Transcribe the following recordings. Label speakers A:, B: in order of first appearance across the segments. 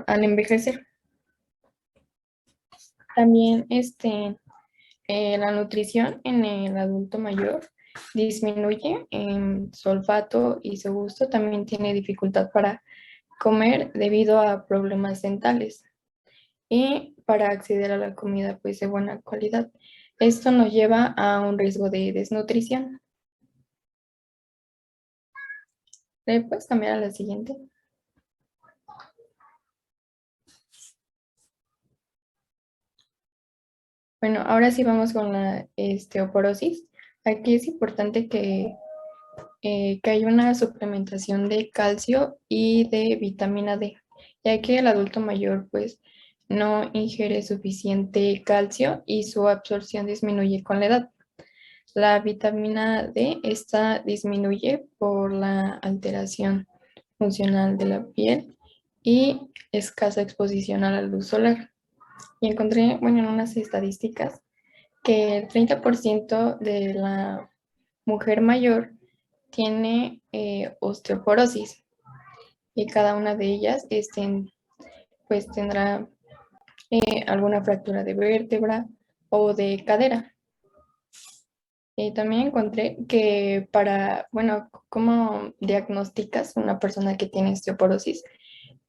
A: al envejecer. También la nutrición en el adulto mayor disminuye en su olfato y su gusto. También tiene dificultad para comer debido a problemas dentales y para acceder a la comida pues de buena calidad. Esto nos lleva a un riesgo de desnutrición. ¿Puedes cambiar a la siguiente? Bueno, ahora sí vamos con la osteoporosis. Aquí es importante que haya una suplementación de calcio y de vitamina D, ya que el adulto mayor pues no ingiere suficiente calcio y su absorción disminuye con la edad. La vitamina D esta disminuye por la alteración funcional de la piel y escasa exposición a la luz solar. Y encontré, bueno, en unas estadísticas que el 30% de la mujer mayor tiene osteoporosis y cada una de ellas pues tendrá alguna fractura de vértebra o de cadera. También encontré que bueno, ¿cómo diagnosticas una persona que tiene osteoporosis?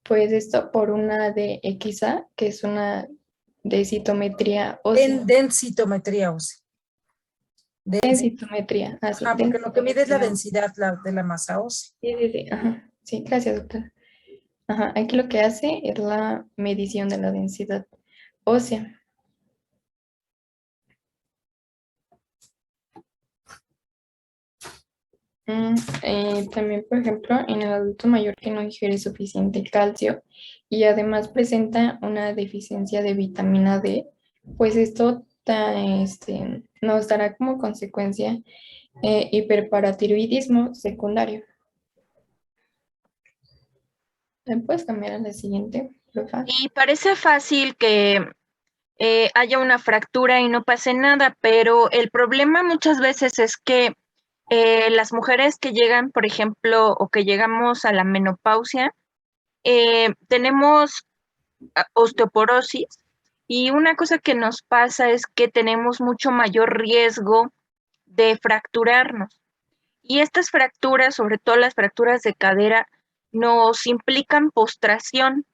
A: Pues esto por una DXA, que es una densitometría ósea.
B: Densitometría ósea.
A: Densitometría, así.
B: Ajá, porque lo que mide es la densidad de la masa ósea.
A: Sí, sí, sí, ajá. Sí, gracias, doctora. Ajá, aquí lo que hace es la medición de la densidad ósea. También, por ejemplo, en el adulto mayor que no ingiere suficiente calcio y además presenta una deficiencia de vitamina D, pues esto nos dará como consecuencia hiperparatiroidismo secundario. ¿Puedes cambiar a la siguiente, por favor?
C: Y parece fácil que haya una fractura y no pase nada, pero el problema muchas veces es que las mujeres que llegan, por ejemplo, o que llegamos a la menopausia, tenemos osteoporosis y una cosa que nos pasa es que tenemos mucho mayor riesgo de fracturarnos. Y estas fracturas, sobre todo las fracturas de cadera, nos implican postración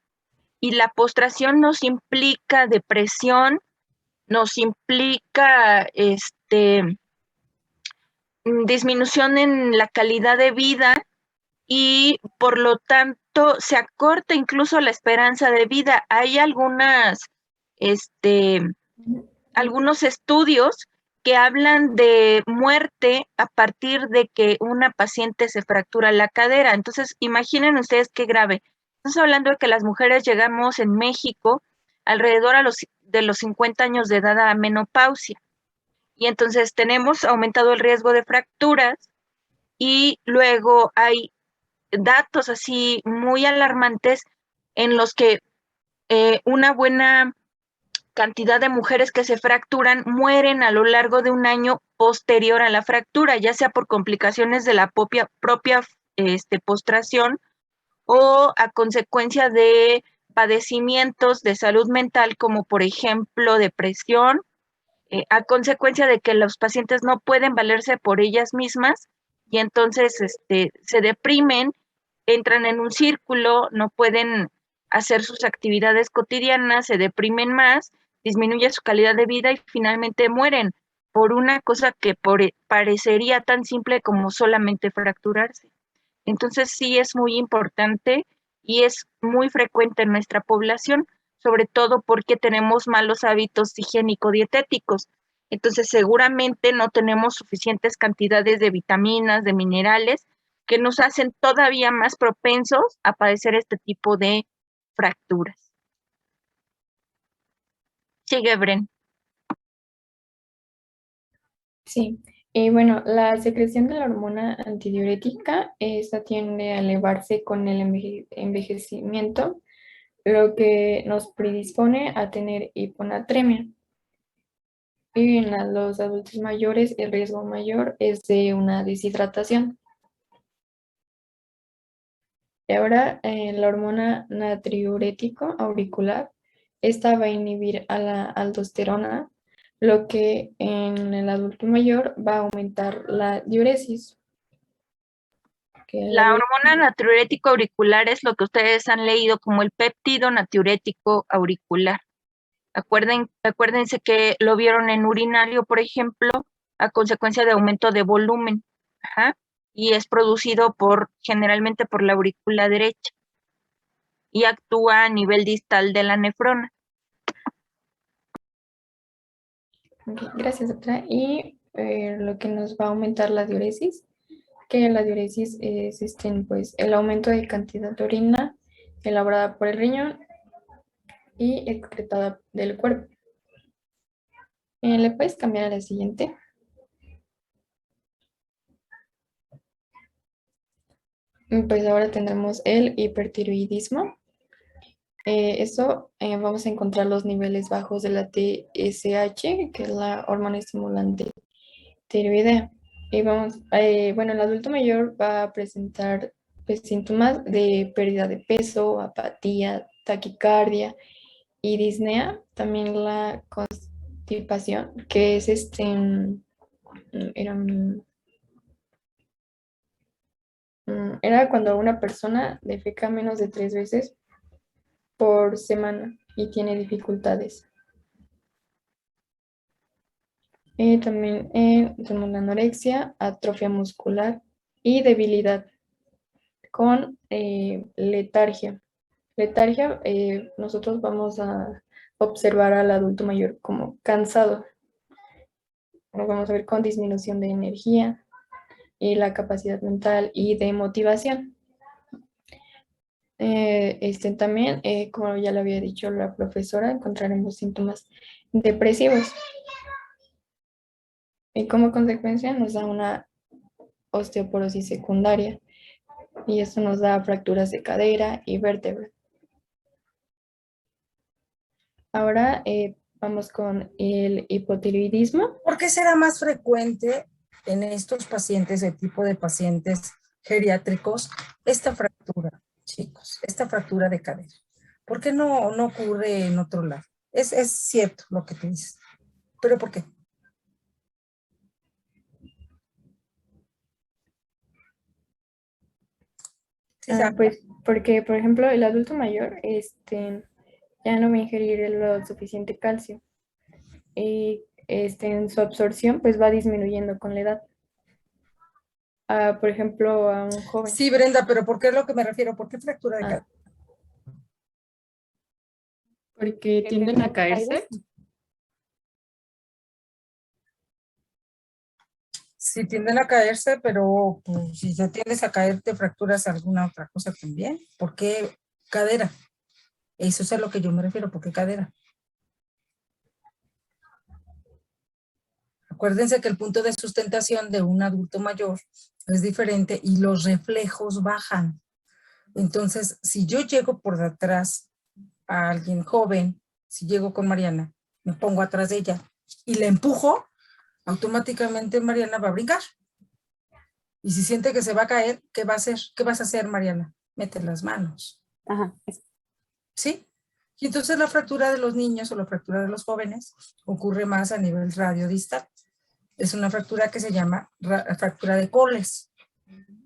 C: y la postración nos implica depresión, nos implica disminución en la calidad de vida y por lo tanto se acorta incluso la esperanza de vida. Hay algunos estudios que hablan de muerte a partir de que una paciente se fractura la cadera. Entonces, imaginen ustedes qué grave. Estamos hablando de que las mujeres llegamos en México alrededor de los 50 años de edad a la menopausia. Y entonces tenemos aumentado el riesgo de fracturas y luego hay datos así muy alarmantes en los que una buena cantidad de mujeres que se fracturan mueren a lo largo de un año posterior a la fractura, ya sea por complicaciones de la propia postración o a consecuencia de padecimientos de salud mental como por ejemplo depresión, a consecuencia de que los pacientes no pueden valerse por ellas mismas y entonces se deprimen, entran en un círculo, no pueden hacer sus actividades cotidianas, se deprimen más, disminuye su calidad de vida y finalmente mueren por una cosa que parecería tan simple como solamente fracturarse. Entonces sí es muy importante y es muy frecuente en nuestra población, sobre todo porque tenemos malos hábitos higiénico-dietéticos. Entonces seguramente no tenemos suficientes cantidades de vitaminas, de minerales, que nos hacen todavía más propensos a padecer este tipo de fracturas. Sigue, Bren.
A: Sí, y bueno, la secreción de la hormona antidiurética, esta tiende a elevarse con el envejecimiento, lo que nos predispone a tener hiponatremia. Y en los adultos mayores, el riesgo mayor es de una deshidratación. Y ahora la hormona natriurético auricular, esta va a inhibir a la aldosterona, lo que en el adulto mayor va a aumentar la diuresis. Que la
C: La
A: diuresis
C: hormona natriurético auricular es lo que ustedes han leído como el péptido natriurético auricular. Acuérdense que lo vieron en urinario, por ejemplo, a consecuencia de aumento de volumen. Ajá, y es producido generalmente por la aurícula derecha y actúa a nivel distal de la nefrona.
A: Ok, gracias, doctora. Y lo que nos va a aumentar la diuresis, que la diuresis es pues, el aumento de cantidad de orina elaborada por el riñón y excretada del cuerpo. ¿Le puedes cambiar a la siguiente? Pues ahora tendremos el hipertiroidismo. Vamos a encontrar los niveles bajos de la TSH, que es la hormona estimulante tiroidea. Y bueno, el adulto mayor va a presentar pues, síntomas de pérdida de peso, apatía, taquicardia y disnea. También la constipación, que es era, era cuando una persona defeca menos de 3 veces por semana y tiene dificultades. También tenemos la anorexia, atrofia muscular y debilidad con letargia. Letargia, nosotros vamos a observar al adulto mayor como cansado. Lo vamos a ver con disminución de energía y la capacidad mental y de motivación. También, como ya lo había dicho la profesora, encontraremos síntomas depresivos. Y como consecuencia nos da una osteoporosis secundaria y esto nos da fracturas de cadera y vértebra. Ahora vamos con el hipotiroidismo.
B: ¿Por qué será más frecuente en estos pacientes, el tipo de pacientes geriátricos, esta fractura, chicos, esta fractura de cadera? ¿Por qué no ocurre en otro lado? Es cierto lo que tú dices, pero ¿por qué? Sí,
A: Pues porque, por ejemplo, el adulto mayor ya no va a ingerir el suficiente calcio y en su absorción pues va disminuyendo con la edad. Por ejemplo, a un joven.
B: sí, Brenda, pero ¿por qué es lo que me refiero? ¿Por qué fractura de cadera?
A: Porque tienden a caerse.
B: Sí, tienden a caerse, pero pues, si ya tiendes a caer, te fracturas alguna otra cosa también. ¿Por qué cadera? Eso es a lo que yo me refiero. ¿Por qué cadera? Acuérdense que el punto de sustentación de un adulto mayor es diferente y los reflejos bajan. Entonces, si yo llego por detrás a alguien joven, si llego con Mariana, me pongo atrás de ella y la empujo, automáticamente Mariana va a brincar. Y si siente que se va a caer, ¿qué va a hacer? ¿Qué vas a hacer, Mariana? Mete las manos.
D: Ajá.
B: ¿Sí? Y entonces la fractura de los niños o la fractura de los jóvenes ocurre más a nivel radiodistal. Es una fractura que se llama fractura de Coles,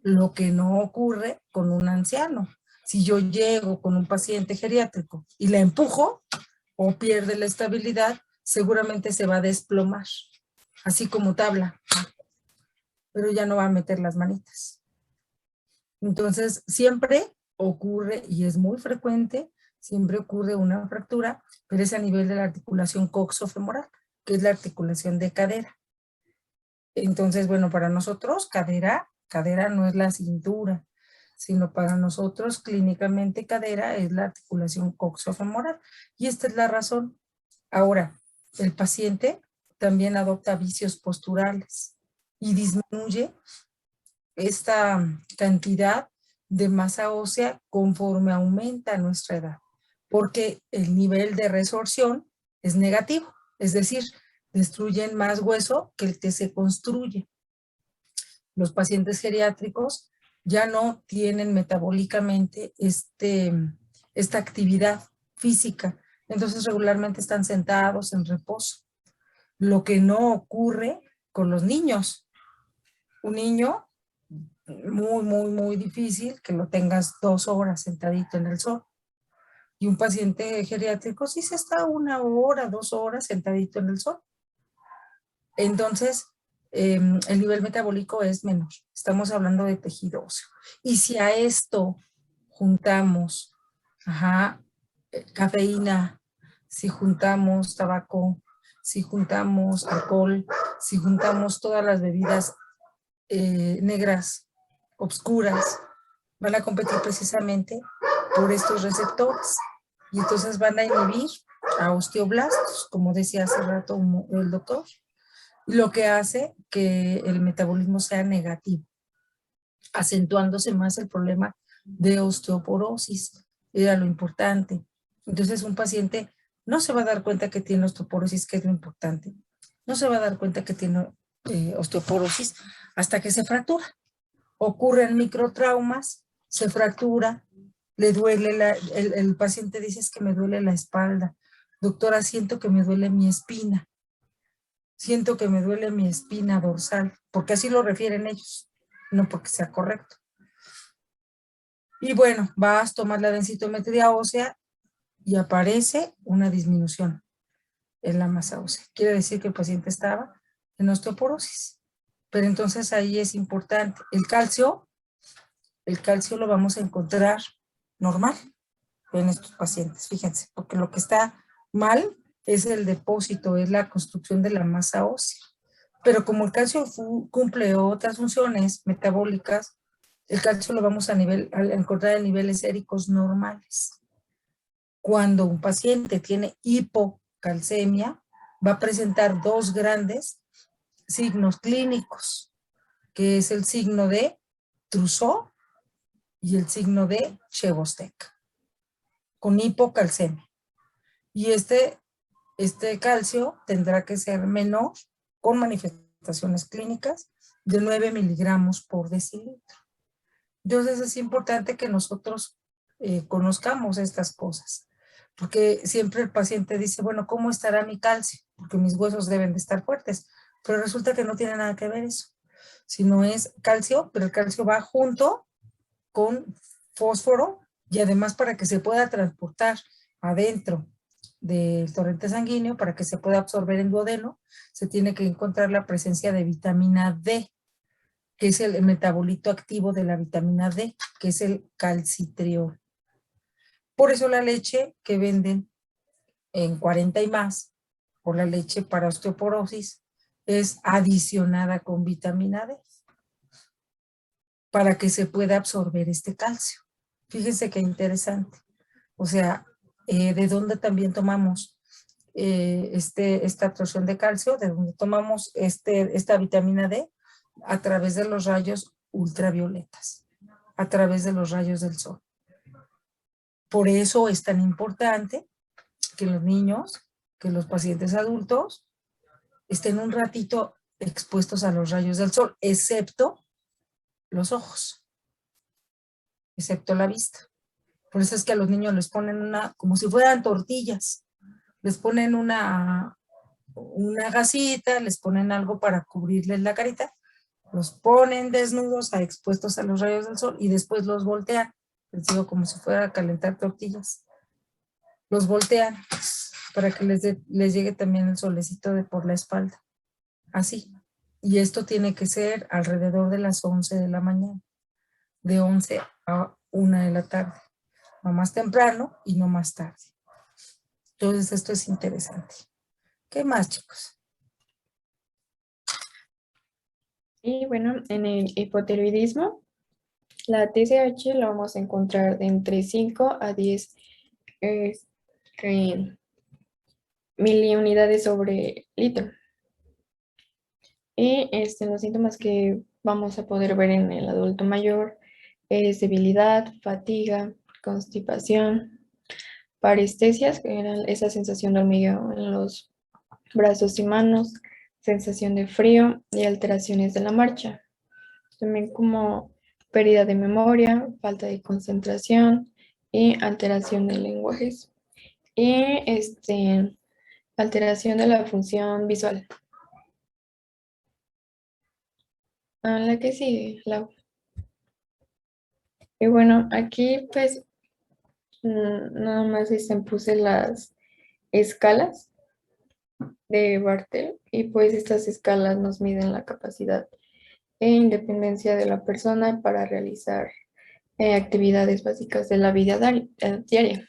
B: lo que no ocurre con un anciano. Si yo llego con un paciente geriátrico y la empujo o pierde la estabilidad, seguramente se va a desplomar, así como tabla, pero ya no va a meter las manitas. Entonces, siempre ocurre, y es muy frecuente, siempre ocurre una fractura, pero es a nivel de la articulación coxofemoral, que es la articulación de cadera. Entonces, bueno, para nosotros cadera no es la cintura, sino para nosotros clínicamente cadera es la articulación coxofemoral. Y esta es la razón. Ahora, el paciente también adopta vicios posturales y disminuye esta cantidad de masa ósea conforme aumenta nuestra edad, porque el nivel de resorción es negativo, es decir, destruyen más hueso que el que se construye. Los pacientes geriátricos ya no tienen metabólicamente esta actividad física. Entonces regularmente están sentados en reposo. Lo que no ocurre con los niños. Un niño muy, muy, muy difícil que lo tengas 2 horas sentadito en el sol. Y un paciente geriátrico sí se está 1 hora, 2 horas sentadito en el sol. Entonces, el nivel metabólico es menor. Estamos hablando de tejido óseo. Y si a esto juntamos cafeína, si juntamos tabaco, si juntamos alcohol, si juntamos todas las bebidas negras, obscuras, van a competir precisamente por estos receptores. Y entonces van a inhibir a osteoblastos, como decía hace rato el doctor, lo que hace que el metabolismo sea negativo, acentuándose más el problema de osteoporosis. Era lo importante. Entonces un paciente no se va a dar cuenta que tiene osteoporosis, que es lo importante. No se va a dar cuenta que tiene osteoporosis hasta que se fractura. Ocurren microtraumas, se fractura, le duele, el paciente dice es que me duele la espalda. Doctora, siento que me duele mi espina. Siento que me duele mi espina dorsal, porque así lo refieren ellos, no porque sea correcto. Y bueno, vas a tomar la densitometría ósea y aparece una disminución en la masa ósea. Quiere decir que el paciente estaba en osteoporosis. Pero entonces ahí es importante. El calcio lo vamos a encontrar normal en estos pacientes, fíjense, porque lo que está mal es el depósito, es la construcción de la masa ósea. Pero como el calcio cumple otras funciones metabólicas, el calcio lo vamos a encontrar en niveles séricos normales. Cuando un paciente tiene hipocalcemia, va a presentar 2 grandes signos clínicos, que es el signo de Trousseau y el signo de Chebostek, con hipocalcemia. Y este calcio tendrá que ser menor, con manifestaciones clínicas, de 9 miligramos por decilitro. Entonces es importante que nosotros conozcamos estas cosas, porque siempre el paciente dice, bueno, ¿cómo estará mi calcio? Porque mis huesos deben de estar fuertes, pero resulta que no tiene nada que ver eso, sino es calcio, pero el calcio va junto con fósforo y además para que se pueda transportar adentro del torrente sanguíneo, para que se pueda absorber en duodeno, se tiene que encontrar la presencia de vitamina D, que es el metabolito activo de la vitamina D, que es el calcitriol. Por eso la leche que venden en 40 y más, o la leche para osteoporosis, es adicionada con vitamina D, para que se pueda absorber este calcio. Fíjense qué interesante. O sea, ¿de dónde también tomamos esta absorción de calcio? ¿De dónde tomamos esta vitamina D? A través de los rayos ultravioletas, a través de los rayos del sol. Por eso es tan importante que los niños, que los pacientes adultos estén un ratito expuestos a los rayos del sol, excepto los ojos, excepto la vista. Por eso es que a los niños les ponen como si fueran tortillas, les ponen una gasita, les ponen algo para cubrirles la carita, los ponen desnudos, expuestos a los rayos del sol y después los voltean, les digo como si fuera a calentar tortillas. Los voltean para que les llegue también el solecito por la espalda, así. Y esto tiene que ser alrededor de las 11 de la mañana, de 11 a 1 de la tarde, no más temprano y no más tarde. Entonces esto es interesante. ¿Qué más, chicos?
A: Y bueno, en el hipotiroidismo, la TSH la vamos a encontrar de entre 5 a 10 miliunidades sobre litro. Y los síntomas que vamos a poder ver en el adulto mayor es debilidad, fatiga, constipación, parestesias, que era esa sensación de hormigueo en los brazos y manos, sensación de frío y alteraciones de la marcha. También como pérdida de memoria, falta de concentración y alteración de lenguajes. Y alteración de la función visual. La que sigue, y bueno, aquí pues nada más puse las escalas de Bartel y pues estas escalas nos miden la capacidad e independencia de la persona para realizar actividades básicas de la vida diaria.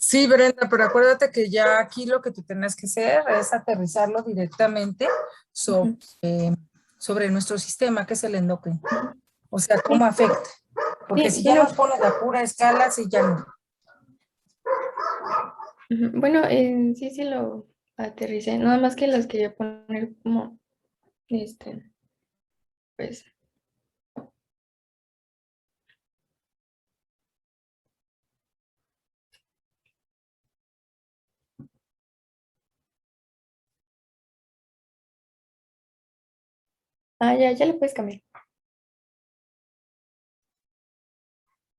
B: Sí, Brenda, pero acuérdate que ya aquí lo que tú tienes que hacer es aterrizarlo directamente sobre, sobre nuestro sistema, que es el endocrino. O sea, cómo afecta. Porque si ya nos pones la pura escala, sí ya no.
A: Bueno, sí lo aterricé, nada más que las quería poner como, pues. Ya le puedes cambiar.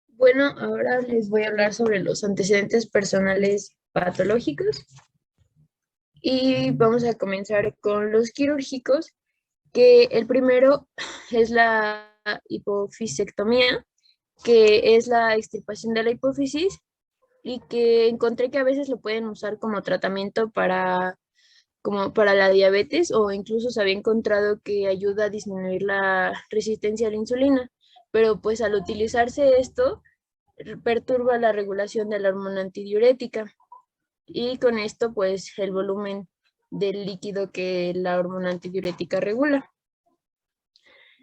D: Bueno, ahora les voy a hablar sobre los antecedentes personales patológicos y vamos a comenzar con los quirúrgicos, que el primero es la hipofisectomía, que es la extirpación de la hipófisis y que encontré que a veces lo pueden usar como tratamiento como para la diabetes, o incluso se había encontrado que ayuda a disminuir la resistencia a la insulina, pero pues al utilizarse esto perturba la regulación de la hormona antidiurética y con esto pues el volumen del líquido que la hormona antidiurética regula.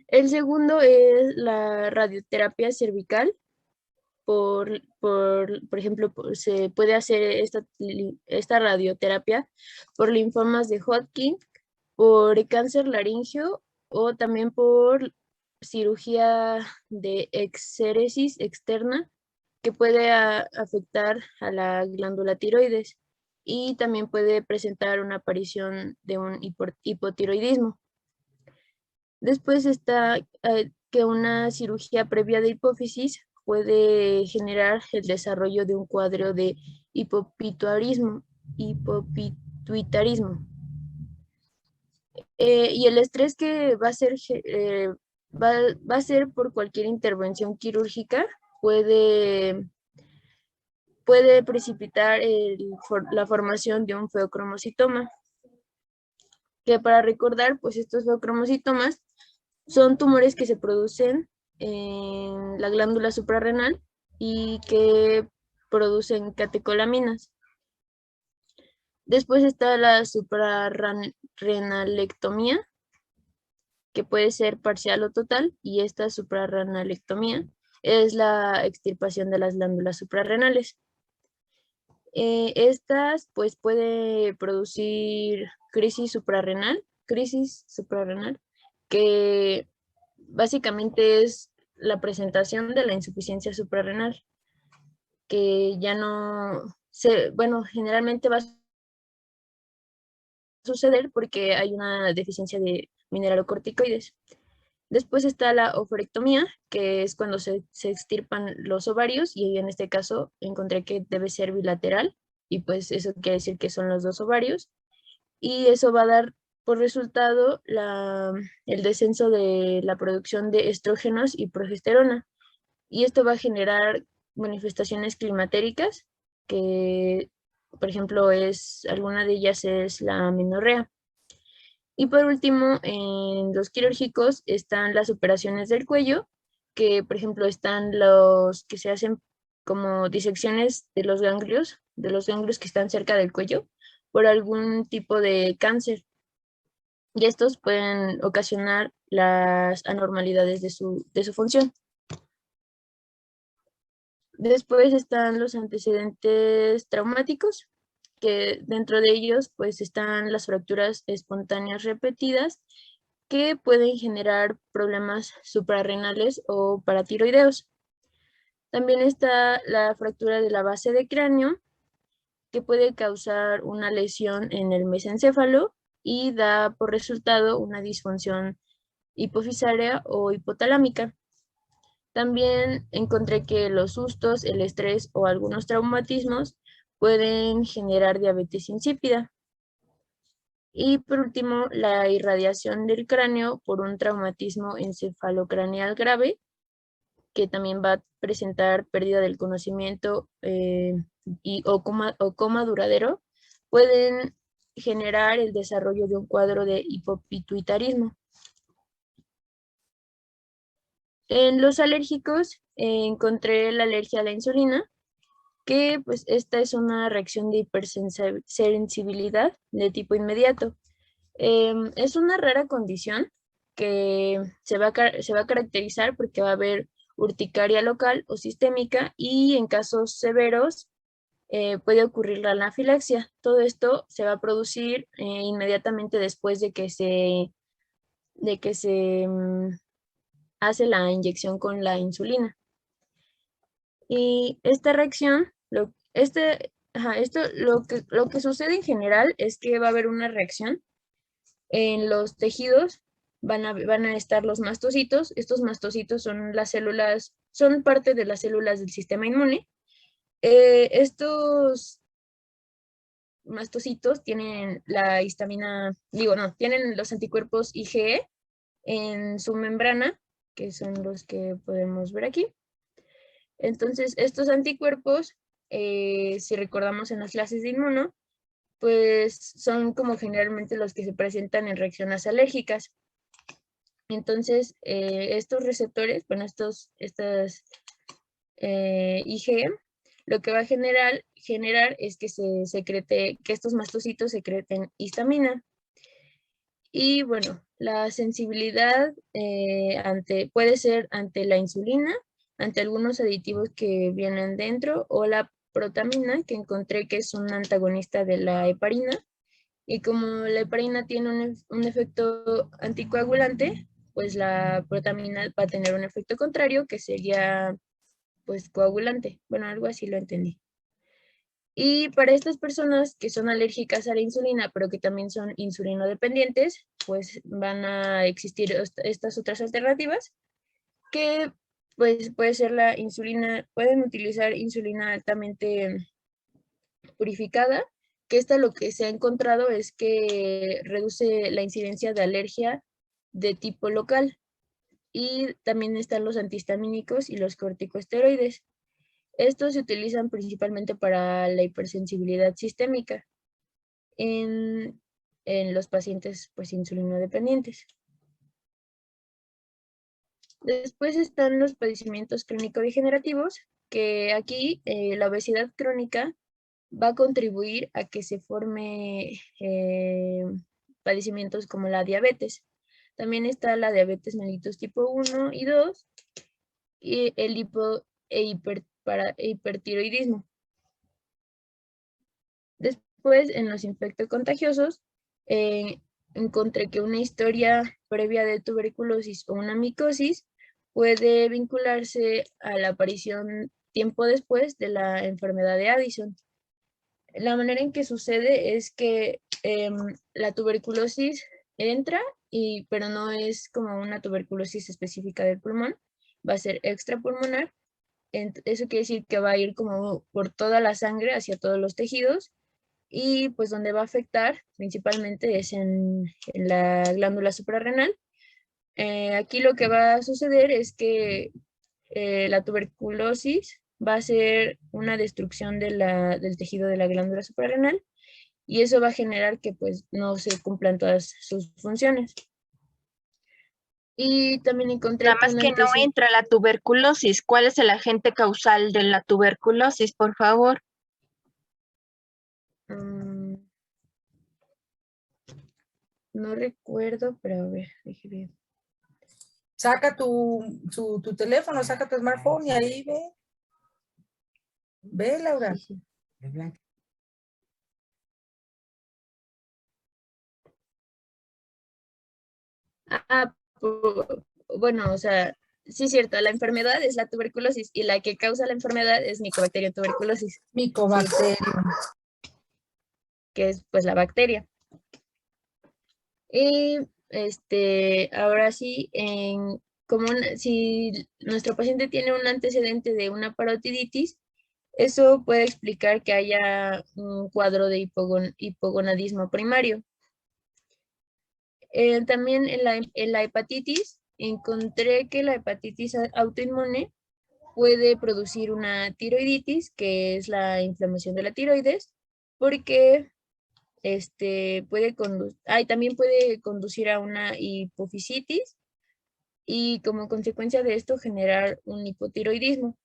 D: El segundo es la radioterapia cervical. Por ejemplo, se puede hacer esta radioterapia por linfomas de Hodgkin, por cáncer laríngeo o también por cirugía de exéresis externa que puede afectar a la glándula tiroides y también puede presentar una aparición de un hipotiroidismo. Después está que una cirugía previa de hipófisis puede generar el desarrollo de un cuadro de hipopituitarismo. Y el estrés que va a ser, va a ser por cualquier intervención quirúrgica puede precipitar la formación de un feocromocitoma, que para recordar, pues estos feocromocitomas son tumores que se producen en la glándula suprarrenal y que producen catecolaminas. Después está la suprarrenalectomía, que puede ser parcial o total, y esta suprarrenalectomía es la extirpación de las glándulas suprarrenales. Estas pues puede producir crisis suprarrenal, que básicamente es la presentación de la insuficiencia suprarrenal, que ya no bueno, generalmente va a suceder porque hay una deficiencia de mineralocorticoides. Después está la ovarectomía, que es cuando se extirpan los ovarios, y en este caso encontré que debe ser bilateral, y pues eso quiere decir que son los dos ovarios, y eso va a dar por resultado el descenso de la producción de estrógenos y progesterona, y esto va a generar manifestaciones climatéricas, que por ejemplo alguna de ellas es la amenorrea. Y por último, en los quirúrgicos están las operaciones del cuello, que por ejemplo están los que se hacen como disecciones de los ganglios que están cerca del cuello, por algún tipo de cáncer. Y estos pueden ocasionar las anormalidades de su función. Después están los antecedentes traumáticos, que dentro de ellos pues están las fracturas espontáneas repetidas, que pueden generar problemas suprarrenales o paratiroideos. También está la fractura de la base de cráneo, que puede causar una lesión en el mesencéfalo y da por resultado una disfunción hipofisaria o hipotalámica. También encontré que los sustos, el estrés o algunos traumatismos pueden generar diabetes insípida. Y por último, la irradiación del cráneo por un traumatismo encefalocraneal grave, que también va a presentar pérdida del conocimiento o coma duradero, pueden generar el desarrollo de un cuadro de hipopituitarismo. En los alérgicos encontré la alergia a la insulina, que pues esta es una reacción de hipersensibilidad de tipo inmediato. Es una rara condición que se va a caracterizar porque va a haber urticaria local o sistémica, y en casos severos puede ocurrir la anafilaxia. Todo esto se va a producir inmediatamente después de que se hace la inyección con la insulina. Y esta reacción, lo que sucede en general es que va a haber una reacción en los tejidos. Van a estar los mastocitos. Estos mastocitos son las células, son parte de las células del sistema inmune. Estos mastocitos tienen la histamina, tienen los anticuerpos IgE en su membrana, que son los que podemos ver aquí. Entonces, estos anticuerpos, si recordamos en las clases de inmuno, pues son como generalmente los que se presentan en reacciones alérgicas. Entonces, estos receptores, bueno, estas IgE, lo que va a generar es que que estos mastocitos secreten histamina. Y bueno, la sensibilidad puede ser ante la insulina, ante algunos aditivos que vienen dentro, o la protamina, que encontré que es un antagonista de la heparina. Y como la heparina tiene un efecto anticoagulante, pues la protamina va a tener un efecto contrario, que sería pues coagulante. Bueno, algo así lo entendí. Y para estas personas que son alérgicas a la insulina, pero que también son insulinodependientes, pues van a existir estas otras alternativas, que pues puede ser la insulina, pueden utilizar insulina altamente purificada, que esta lo que se ha encontrado es que reduce la incidencia de alergia de tipo local. Y también están los antihistamínicos y los corticosteroides. Estos se utilizan principalmente para la hipersensibilidad sistémica en los pacientes pues insulinodependientes. Después están los padecimientos crónico-degenerativos, que aquí la obesidad crónica va a contribuir a que se forme padecimientos como la diabetes. También está la diabetes mellitus tipo 1 y 2 y el hipertiroidismo. Después, en los infectocontagiosos, encontré que una historia previa de tuberculosis o una micosis puede vincularse a la aparición tiempo después de la enfermedad de Addison. La manera en que sucede es que la tuberculosis entra, pero no es como una tuberculosis específica del pulmón, va a ser extrapulmonar. Eso quiere decir que va a ir como por toda la sangre hacia todos los tejidos, y pues donde va a afectar principalmente es en la glándula suprarrenal. Aquí lo que va a suceder es que la tuberculosis va a ser una destrucción del tejido de la glándula suprarrenal, y eso va a generar que pues no se cumplan todas sus funciones. Y también encontré
C: Nada más que no entra la tuberculosis. ¿Cuál es el agente causal de la tuberculosis, por favor?
D: No recuerdo, pero a ver, déjame ver.
B: Saca tu teléfono, saca tu smartphone y ahí ve. Ve, Laura.
D: Sí. Bueno, o sea, sí es cierto, la enfermedad es la tuberculosis y la que causa la enfermedad es Mycobacterium tuberculosis.
B: Mycobacterium.
D: Que es pues la bacteria. Y ahora sí, si nuestro paciente tiene un antecedente de una parotiditis, eso puede explicar que haya un cuadro de hipogonadismo primario. También en la hepatitis, encontré que la hepatitis autoinmune puede producir una tiroiditis, que es la inflamación de la tiroides, porque también puede conducir a una hipofisitis y como consecuencia de esto generar un hipotiroidismo.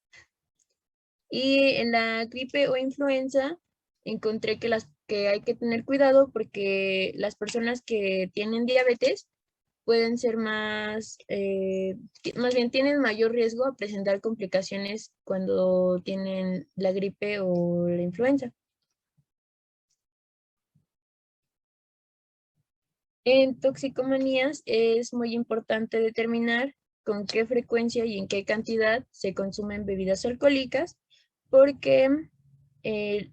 D: Y en la gripe o influenza encontré que hay que tener cuidado porque las personas que tienen diabetes pueden ser más bien tienen mayor riesgo a presentar complicaciones cuando tienen la gripe o la influenza. En toxicomanías es muy importante determinar con qué frecuencia y en qué cantidad se consumen bebidas alcohólicas, porque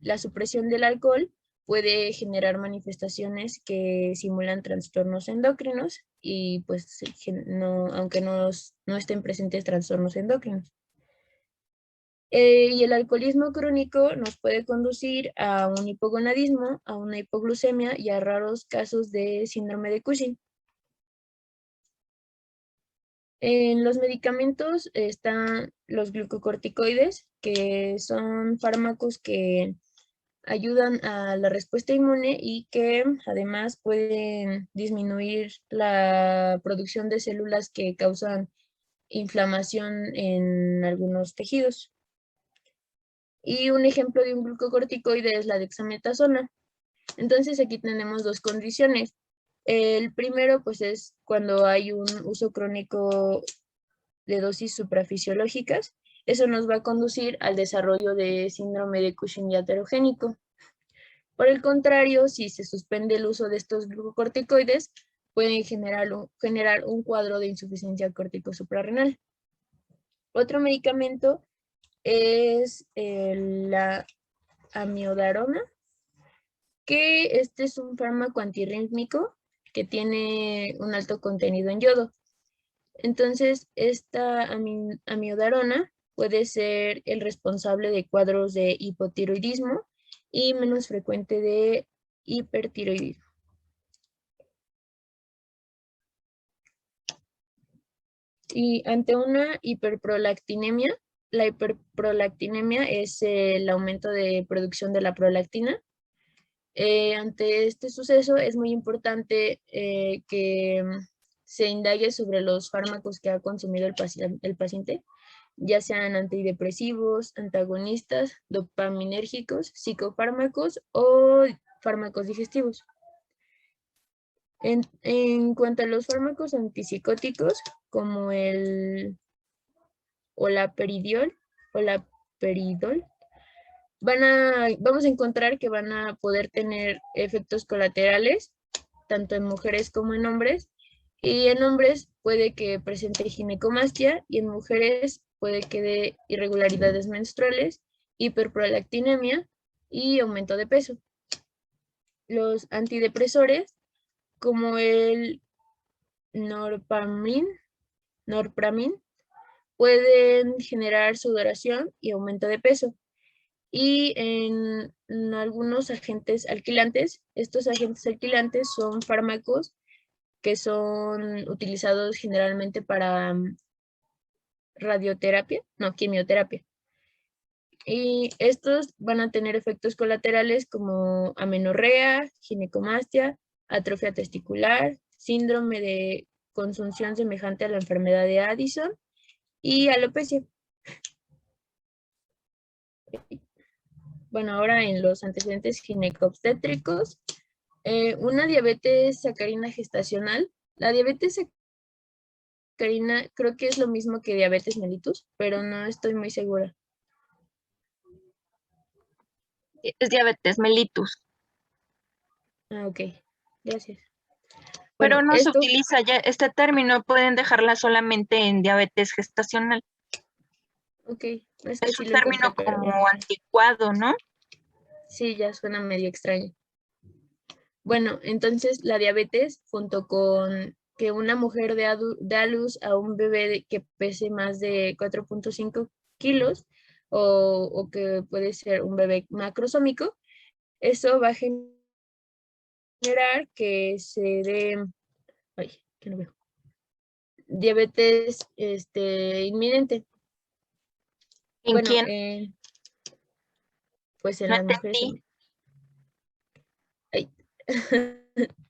D: la supresión del alcohol puede generar manifestaciones que simulan trastornos endocrinos y pues aunque no estén presentes trastornos endocrinos. Y el alcoholismo crónico nos puede conducir a un hipogonadismo, a una hipoglucemia y a raros casos de síndrome de Cushing. En los medicamentos están los glucocorticoides, que son fármacos que ayudan a la respuesta inmune y que además pueden disminuir la producción de células que causan inflamación en algunos tejidos. Y un ejemplo de un glucocorticoide es la dexametasona. Entonces aquí tenemos dos condiciones. El primero pues es cuando hay un uso crónico de dosis suprafisiológicas. Eso nos va a conducir al desarrollo de síndrome de Cushing iaterogénico. Por el contrario, si se suspende el uso de estos glucocorticoides, pueden generar un cuadro de insuficiencia córtico suprarrenal. Otro medicamento es la amiodarona, que este es un fármaco antirrítmico que tiene un alto contenido en yodo. Entonces, esta amiodarona puede ser el responsable de cuadros de hipotiroidismo y menos frecuente de hipertiroidismo. Y ante una hiperprolactinemia, la hiperprolactinemia es el aumento de producción de la prolactina. Ante este suceso es muy importante que se indague sobre los fármacos que ha consumido el paciente, ya sean antidepresivos, antagonistas, dopaminérgicos, psicofármacos o fármacos digestivos. En cuanto a los fármacos antipsicóticos, como el olaperidol, vamos a encontrar que van a poder tener efectos colaterales, tanto en mujeres como en hombres, y en hombres puede que presente ginecomastia y en mujeres puede que dé irregularidades menstruales, hiperprolactinemia y aumento de peso. Los antidepresores, como el norpramin, pueden generar sudoración y aumento de peso. Y en algunos agentes alquilantes, estos agentes alquilantes son fármacos que son utilizados generalmente para quimioterapia. Y estos van a tener efectos colaterales como amenorrea, ginecomastia, atrofia testicular, síndrome de consunción semejante a la enfermedad de Addison y alopecia. Bueno, ahora en los antecedentes ginecobstétricos, una diabetes sacarina gestacional. La diabetes sacarina creo que es lo mismo que diabetes mellitus, pero no estoy muy segura.
C: Es diabetes mellitus.
D: Ah, ok, gracias.
C: Pero
D: Bueno,
C: no se utiliza ya este término, pueden dejarla solamente en diabetes gestacional.
D: Ok, es
C: un término como anticuado, ¿no?
D: Sí, ya suena medio extraño. Bueno, entonces la diabetes junto con que una mujer dé a luz a un bebé que pese más de 4.5 kilos o que puede ser un bebé macrosómico, eso va a generar que se dé, ay, que no veo, diabetes inminente.
C: ¿En
D: Bueno,
C: quién?
D: pues en
C: No
D: las mujeres
C: entendí.
D: también. Ay.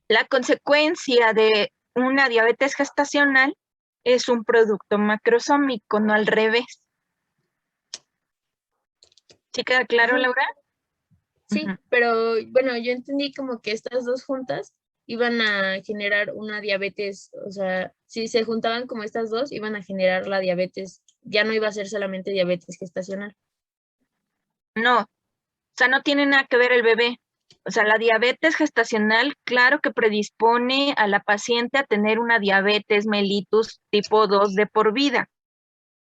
C: La consecuencia de una diabetes gestacional es un producto macrosómico, no al revés. ¿Sí queda claro,
D: Ajá.
C: Laura?
D: Sí,
C: Ujú.
D: pero bueno, yo entendí como que estas dos juntas iban a generar una diabetes, o sea, si se juntaban como estas dos, iban a generar la diabetes, ya no iba a ser solamente diabetes gestacional.
C: No, o sea, no tiene nada que ver el bebé. O sea, la diabetes gestacional, claro que predispone a la paciente a tener una diabetes mellitus tipo 2 de por vida.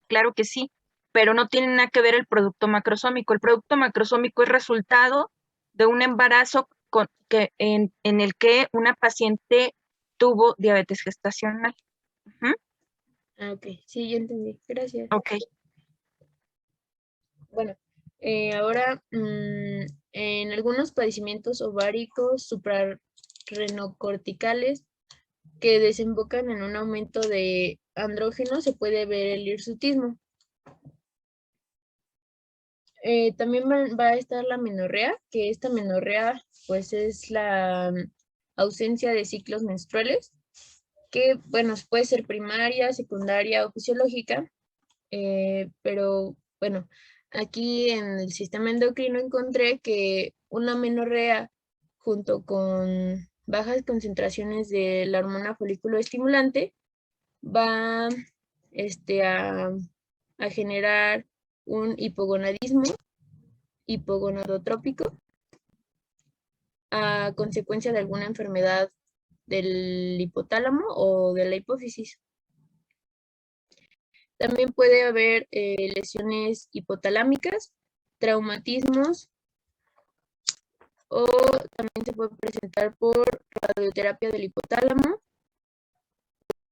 C: Claro que sí, pero no tiene nada que ver el producto macrosómico. El producto macrosómico es resultado de un embarazo en el que una paciente tuvo diabetes gestacional. Ujú.
D: Ah, ok, sí, ya entendí, gracias.
C: Ok.
D: Bueno, ahora en algunos padecimientos ováricos suprarrenocorticales que desembocan en un aumento de andrógeno se puede ver el hirsutismo. También va a estar la menorrea, que esta menorrea pues es la ausencia de ciclos menstruales, que bueno, puede ser primaria, secundaria o fisiológica, pero bueno, aquí en el sistema endocrino encontré que una menorrea junto con bajas concentraciones de la hormona folículo estimulante va a, a generar un hipogonadismo hipogonadotrópico a consecuencia de alguna enfermedad del hipotálamo o de la hipófisis. También puede haber lesiones hipotalámicas, traumatismos o también se puede presentar por radioterapia del hipotálamo,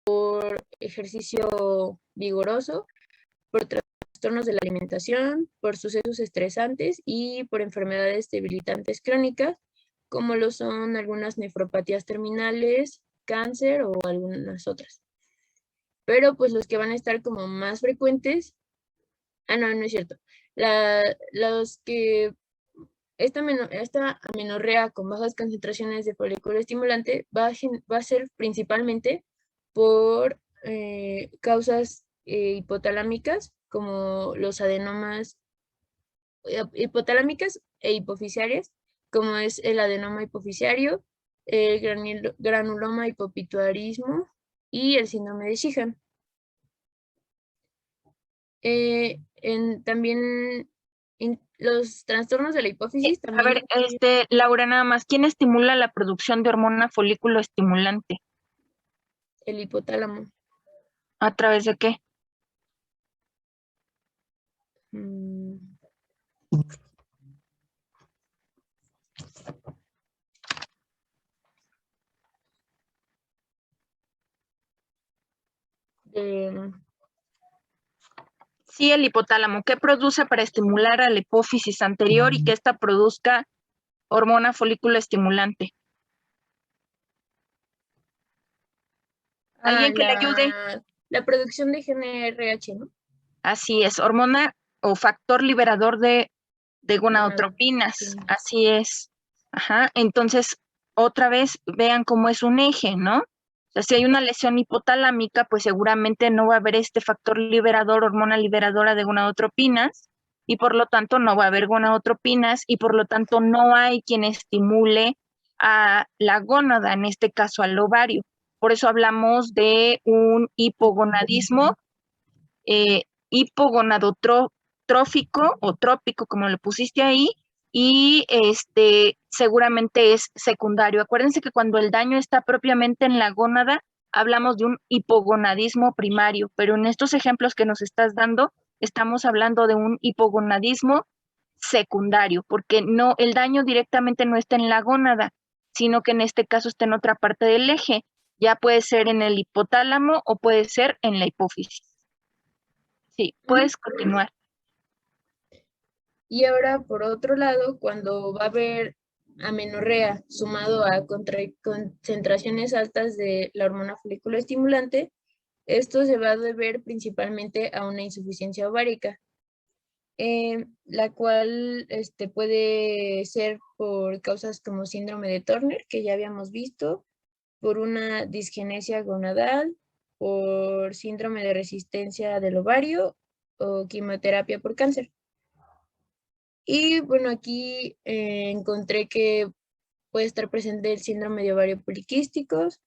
D: por ejercicio vigoroso, por trastornos de la alimentación, por sucesos estresantes y por enfermedades debilitantes crónicas, como lo son algunas nefropatías terminales, cáncer o algunas otras. Pero pues los que van a estar como más frecuentes, no, no es cierto. Los que esta amenorrea con bajas concentraciones de folículo estimulante va a ser principalmente por causas hipotalámicas, como los adenomas hipotalámicas e hipofisiarias, como es el adenoma hipofisiario, el granuloma hipopituitarismo y el síndrome de Sheehan. También los trastornos de la hipófisis
C: A ver,
D: también
C: Laura, nada más, ¿quién estimula la producción de hormona folículo estimulante?
D: el hipotálamo.
C: ¿A través de qué?
D: mm, de,
C: Sí, el hipotálamo. ¿Qué produce para estimular a la hipófisis anterior y que ésta produzca hormona folículo estimulante? ¿Alguien que le ayude?
D: la producción de GnRH, ¿no?
C: Así es, hormona o factor liberador de gonadotropinas.
D: Gonadotropina.
C: Así es. Ajá. Entonces, otra vez, vean cómo es un eje, ¿no? O sea, si hay una lesión hipotalámica, pues seguramente no va a haber este factor liberador, hormona liberadora de gonadotropinas, y por lo tanto no va a haber gonadotropinas, y por lo tanto no hay quien estimule a la gónada, en este caso al ovario. Por eso hablamos de un hipogonadismo, eh, hipogonadotrófico o trópico, como lo pusiste ahí, y seguramente es secundario. Acuérdense que cuando el daño está propiamente en la gónada, hablamos de un hipogonadismo primario, pero en estos ejemplos que nos estás dando, estamos hablando de un hipogonadismo secundario, porque no, el daño directamente no está en la gónada, sino que en este caso está en otra parte del eje. Ya puede ser en el hipotálamo o puede ser en la hipófisis. Sí, puedes continuar.
D: Y ahora, por otro lado, cuando va a haber amenorrea sumado a concentraciones altas de la hormona foliculoestimulante, esto se va a deber principalmente a una insuficiencia ovárica, la cual puede ser por causas como síndrome de Turner, que ya habíamos visto, por una disgenesia gonadal, por síndrome de resistencia del ovario o quimioterapia por cáncer. Y bueno, aquí encontré que puede estar presente el síndrome de ovario poliquísticos,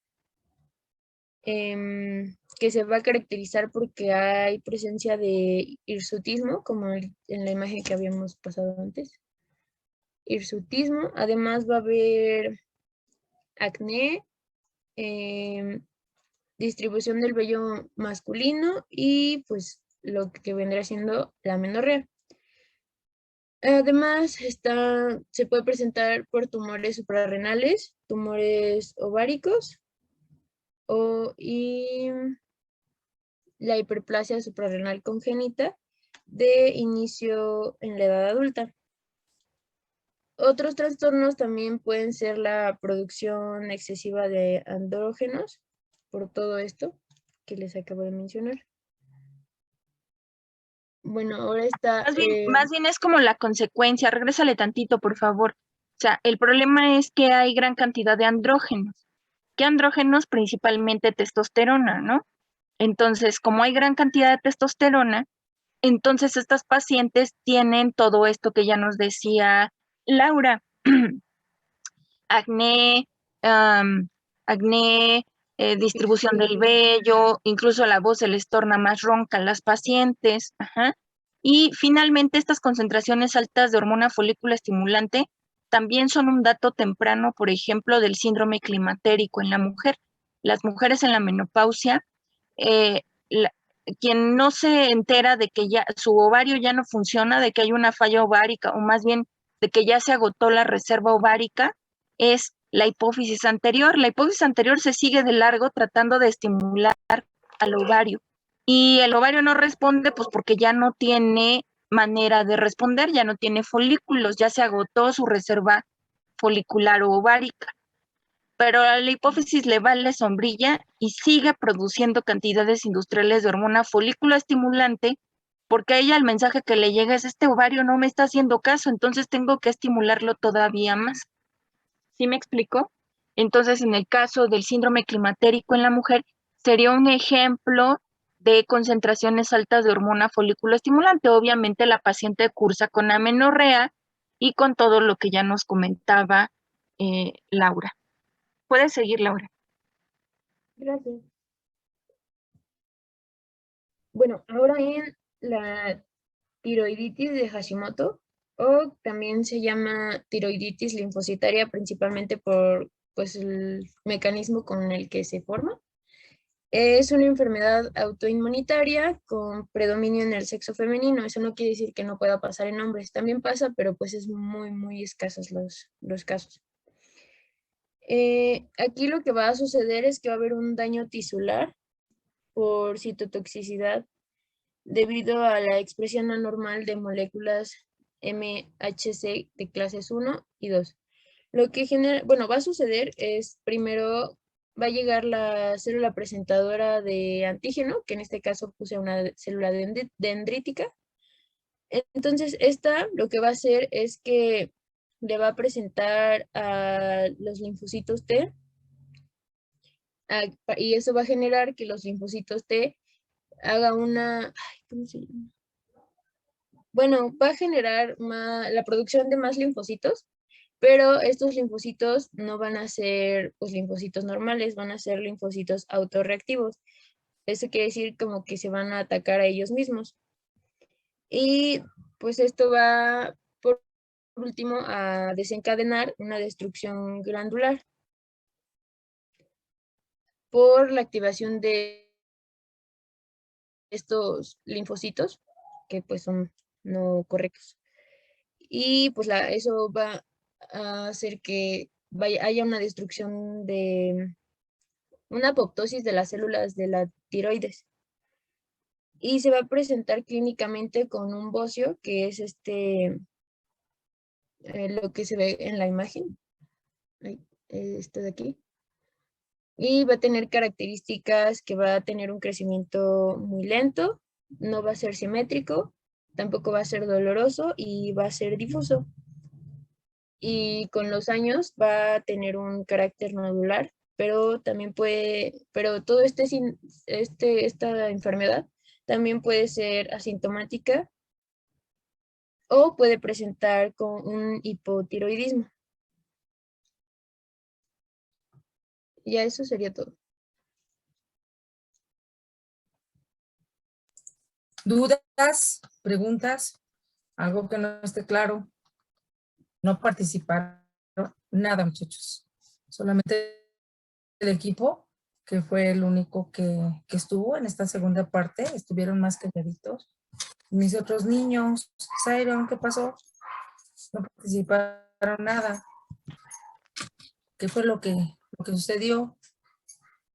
D: que se va a caracterizar porque hay presencia de hirsutismo, como en la imagen que habíamos pasado antes. Hirsutismo, además va a haber acné, distribución del vello masculino y pues lo que vendrá siendo la amenorrea. Además, se puede presentar por tumores suprarrenales, tumores ováricos y la hiperplasia suprarrenal congénita de inicio en la edad adulta. Otros trastornos también pueden ser la producción excesiva de andrógenos, por todo esto que les acabo de mencionar. Bueno, ahora está...
C: Más bien es como la consecuencia, regrésale tantito, por favor. O sea, el problema es que hay gran cantidad de andrógenos. ¿Qué andrógenos? Principalmente testosterona, ¿no? Entonces, como hay gran cantidad de testosterona, entonces estas pacientes tienen todo esto que ya nos decía Laura. Acné, acné, distribución del vello, incluso la voz se les torna más ronca a las pacientes. Ajá. Y finalmente, estas concentraciones altas de hormona folículo estimulante también son un dato temprano, por ejemplo, del síndrome climatérico en la mujer. Las mujeres en la menopausia, eh, la- quien no se entera de que ya su ovario ya no funciona, de que hay una falla ovárica, o más bien de que ya se agotó la reserva ovárica, es la hipófisis anterior. La hipófisis anterior se sigue de largo tratando de estimular al ovario. Y el ovario no responde, pues porque ya no tiene manera de responder, ya no tiene folículos, ya se agotó su reserva folicular o ovárica. Pero a la hipófisis le vale sombrilla y sigue produciendo cantidades industriales de hormona folículo estimulante, porque a ella el mensaje que le llega es: este ovario no me está haciendo caso, entonces tengo que estimularlo todavía más. ¿Sí me explico? Entonces, en el caso del síndrome climatérico en la mujer, sería un ejemplo de concentraciones altas de hormona folículo estimulante. Obviamente la paciente cursa con amenorrea y con todo lo que ya nos comentaba Laura. Puedes seguir, Laura.
D: Gracias. Bueno, ahora en la tiroiditis de Hashimoto, o también se llama tiroiditis linfocitaria, principalmente por pues, el mecanismo con el que se forma. Es una enfermedad autoinmunitaria con predominio en el sexo femenino. Eso no quiere decir que no pueda pasar en hombres. También pasa, pero pues es muy, muy escasos los casos. Aquí lo que va a suceder es que va a haber un daño tisular por citotoxicidad debido a la expresión anormal de moléculas MHC de clases 1 y 2. Lo que genera, bueno, va a suceder es primero va a llegar la célula presentadora de antígeno, que en este caso puse una célula dendrítica. Entonces, esta lo que va a hacer es que le va a presentar a los linfocitos T, y eso va a generar que los linfocitos T haga una, ¿cómo se llama? Bueno, va a generar la producción de más linfocitos, pero estos linfocitos no van a ser pues, linfocitos normales, van a ser linfocitos autorreactivos. Eso quiere decir como que se van a atacar a ellos mismos. Y pues esto va, por último, a desencadenar una destrucción glandular por la activación de estos linfocitos, que pues son no correctos. Y pues eso va a hacer que haya una destrucción de una apoptosis de las células de la tiroides. Y se va a presentar clínicamente con un bocio, que es lo que se ve en la imagen, este de aquí. Y va a tener características que va a tener un crecimiento muy lento, no va a ser simétrico, tampoco va a ser doloroso y va a ser difuso. Y con los años va a tener un carácter nodular, pero también pero todo esta enfermedad también puede ser asintomática o puede presentar con un hipotiroidismo. Ya eso sería todo.
B: ¿Dudas? ¿Preguntas? ¿Algo que no esté claro? No participaron nada, muchachos. Solamente el equipo, que fue el único que estuvo en esta segunda parte, estuvieron más calladitos. Mis otros niños, Siron, ¿qué pasó? No participaron nada. ¿Qué fue lo que sucedió?